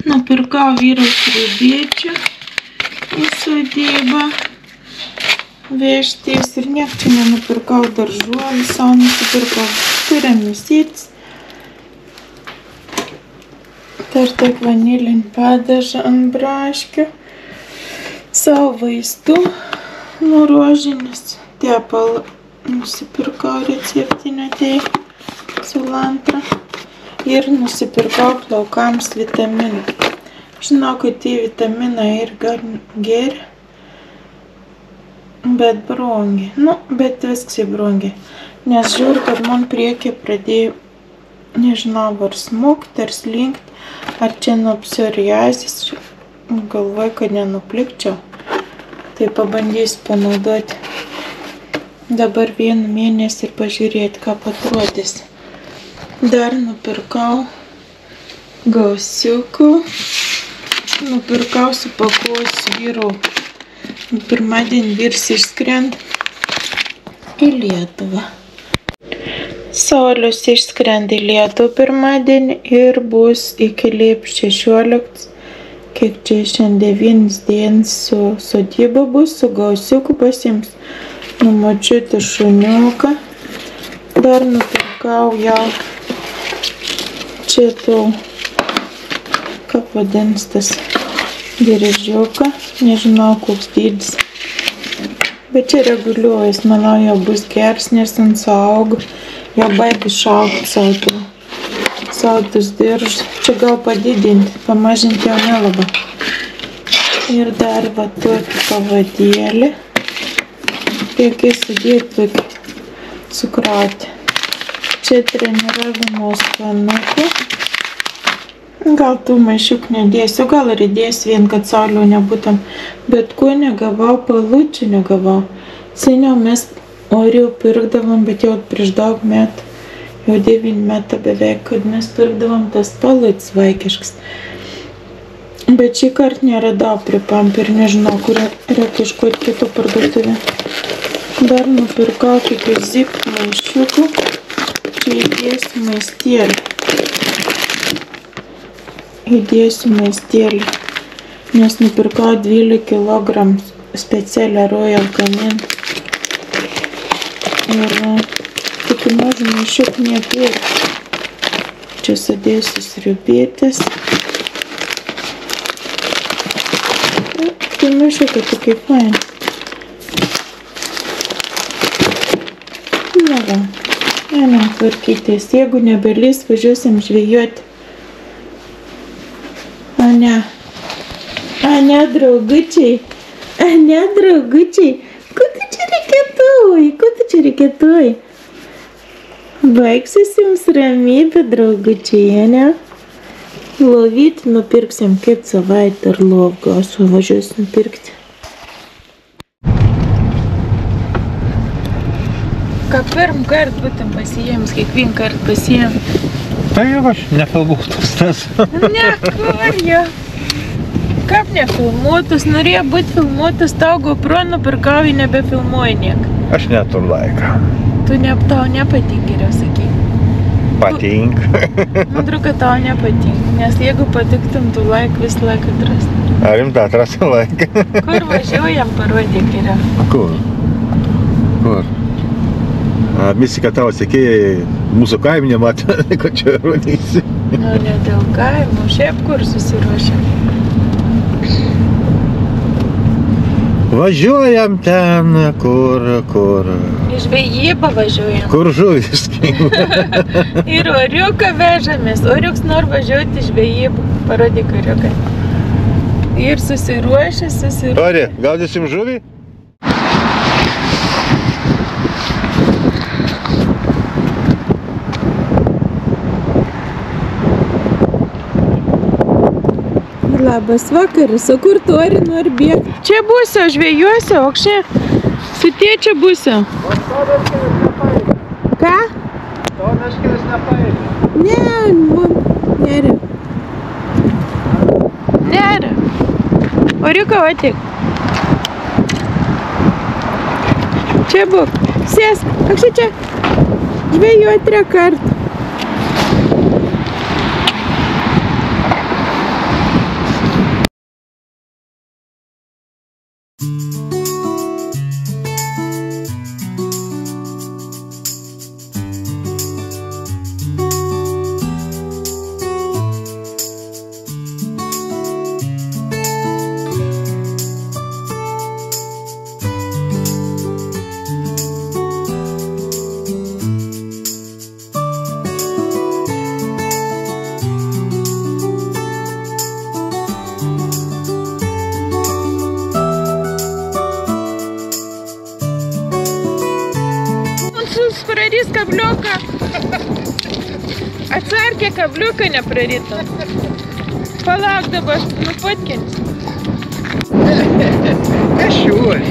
Nupirkau vyro sriubėčių į sodybą vežtis ir niek čia nenupirkau daržuolių, savo nusipirkau. Turim mėsytis. Dar tiek vanilinį padažą ant braškių. Savo vaistų nuo rožinės. Tepalą nusipirkau receptinę cilantrą. Ir nusipirkau plaukams vitaminų. Žinau, kad tie vitaminai ir geri, bet brangi. Bet viskas brangi. Nes žiūriu, kad man priekį pradėjo, nežinau, ar smukti, ar slinkti, ar čia nuo psoriazės. Galvoju, kad nenuplikčiau. Tai pabandysiu panaudoti dabar 1 mėnesį ir pažiūrėti, ką atrodys. Dar nupirkau gausiukų. Nupirkau supakuosiu vyrų. Pirmadienį vyrs išskrenda į Lietuvą. Saulius išskrenda į Lietuvą pirmadienį ir bus iki Liepos 16. Kiek čia šiandien 9 dienas su sodyba bus, su gausiuku pasiims numočiutį šuniuką. Dar nupirkau jau čia tau, kaip vadins tas dirižiuką, nežinau koks dydis. Bet čia reguliuojas, manau, jau bus geras, nes ant suaugo, jau baigi šaukti savo tus diržus. Čia gal padidinti, pamažinti jau nelabai. Ir dar va tokį pavadėlį. Reikia sudėti tokį cukrauti. Čia treniravimo spanukų. Gal tų maišiuk nedėsiu, gal ir įdėsiu vien, kad Saulių nebūtum. Bet ko negavau, palučių negavau. Seniau mes oriau pirkdavom, bet jau prieš daug metų, jau 9 metų beveik, kad mes pirkdavom tas palutis vaikiškas. Bet šį kartą neradau prie Pamper, nežinau, kur reikia iškoti kito parduotuvę. Dar nupirkau tokių zip maišiukų. Čia įdėsiu maistėlį. Įdėsiu maistėlį, nes nupirkau 12 kg specialią Royal Canin. Ir tokį mažą maišiuką nepirkti. Čia sudėsiu sriubėtės. Tai maišiukai tokie faini. Na va, einam tvarkytis. Jeigu nebelys, važiuosim žvejoti. Ane, draugučiai. Ane, draugučiai. Ko tu čia reikėtuoji? Baigsis jums ramybė, draugučiai, ane? Lovyti nupirksim kitą savaitę ar lovgą, aš važiuosim pirkti. Ką pirm kart būtum pasijėmus, kiekvien kart pasijėm. Tai jau aš nefilmuotus tas. Ne, kur jau? Kaip nefilmuotus? Norėjo būti filmuotus, tau GoPro nupirkau, nebefilmuoji niek. Aš neturiu laiką. Tau nepatinka, geriau sakyk. Patink. Man atrodo, kad tau nepatinka, nes jeigu patiktum, tu laiką visą laiką atrasti. Ar jums atrasti laiką? Kur važiuojam, parodyk geriau. Kur? Misi, kad tavo sekėjai mūsų kaimų nematė, kad čia rodysi. Ne dėl kaimų, šiaip kur susiruošėm. Važiuojam ten, kur... Į žvejybą važiuojam. Kur žuvis kyla. Ir oriuką vežamės. Oriuks nori važiuoti į žvejybą. Parodyk oriuką. Ir susiruošęs. Ori, gaudysim žuvį? Labas vakaras, o kur tu nori bėgti? Čia būsiu, žvėjuosiu, o čia su tėčiu būsiu. Ką? To meškelis nepaėdė. Ne, nėra. Nėra. Oriuką atik. Čia būk. Sėsk. Akščiai čia. Žvėjuoti 3 kartų. praradys kabliuką. Atsarkė kabliuką neprarytum. Palauk dabar, nupatkinsiu. Nešiūri.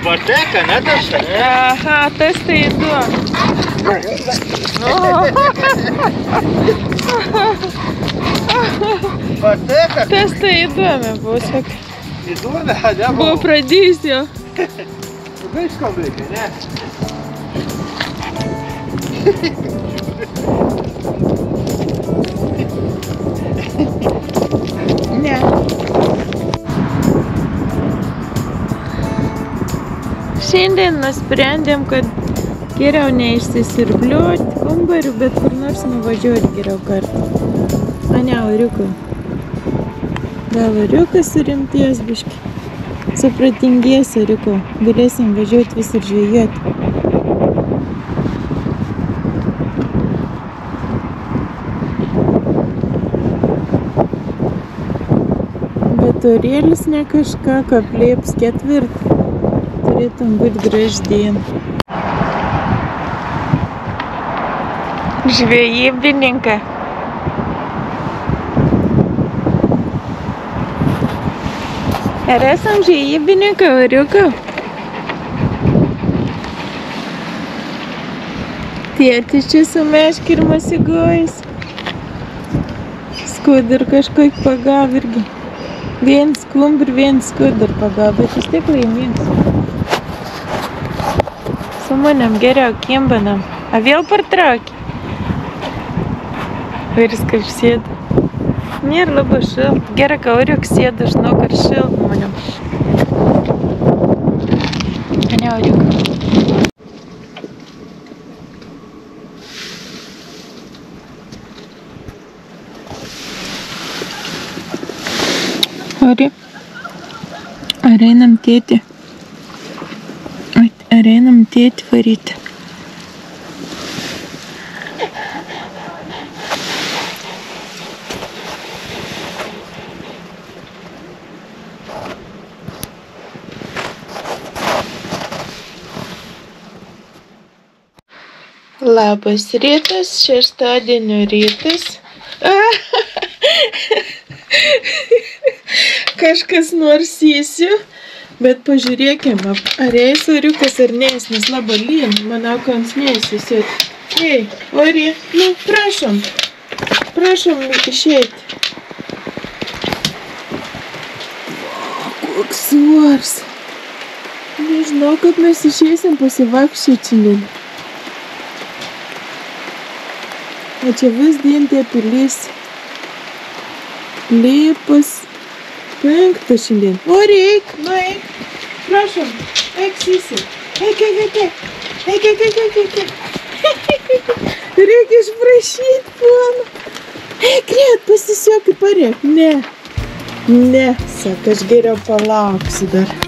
Pateka, ne tas? Aha, tas tai įdomu. Pateka. Tas tai įdomu buvo, sakai. Įdomi, ne? Buvo pradėjus jau. Viskam reikia, ne? Ne. Šiandien nusprendėm, kad geriau neišsisirbliuoti kambarių, bet kur nors nuvažiuoti geriau kartą. A ne, Oriukui. Gal Oriukas surimties biški. Supratingės, Oriukau. Galėsim važiuoti visur žvejoti. Bet Orėlis ne kažką, kaplėps ketvirtą. Turėtum būti graždien. Žvejybininkai. Ar esam žvejybininkai, Oriukau? Tėtis čia su meška ir masigojais. Skudar kažkokį pagav irgi. Vien skumbr, vien skudar pagav, bet vis tiek laimingas. Su manim geriau kimbanam. A vėl partraukė. Viskas sėda. Nėra labai šilta. Gerai, kad Oriukas sėda, žinau, kad šilta manim. Ne, Oriukas. Ori, ar einam tėtį? Ar einam tėtį varyti? Labas rytas, šeštadienio rytas. Kažkas nors įsiu, bet pažiūrėkime, ar eis Oriukas ar neis, nes labai lyn, manau, kad ant neįsisiu. Ei, Ori, nu, prašom išeiti. Koks svars. Nežinau, kad mes išeisim pasivakščioti šiandien. O čia vis dien tie pilis. Liepos 5 šiandien. Ori, eik, nu eik. Prašom, eik sisi. Eik. Reikia išprašyti, poną. Eik, greit, pasisiok ir parėk. Ne, sako, aš geriau palauksiu dar.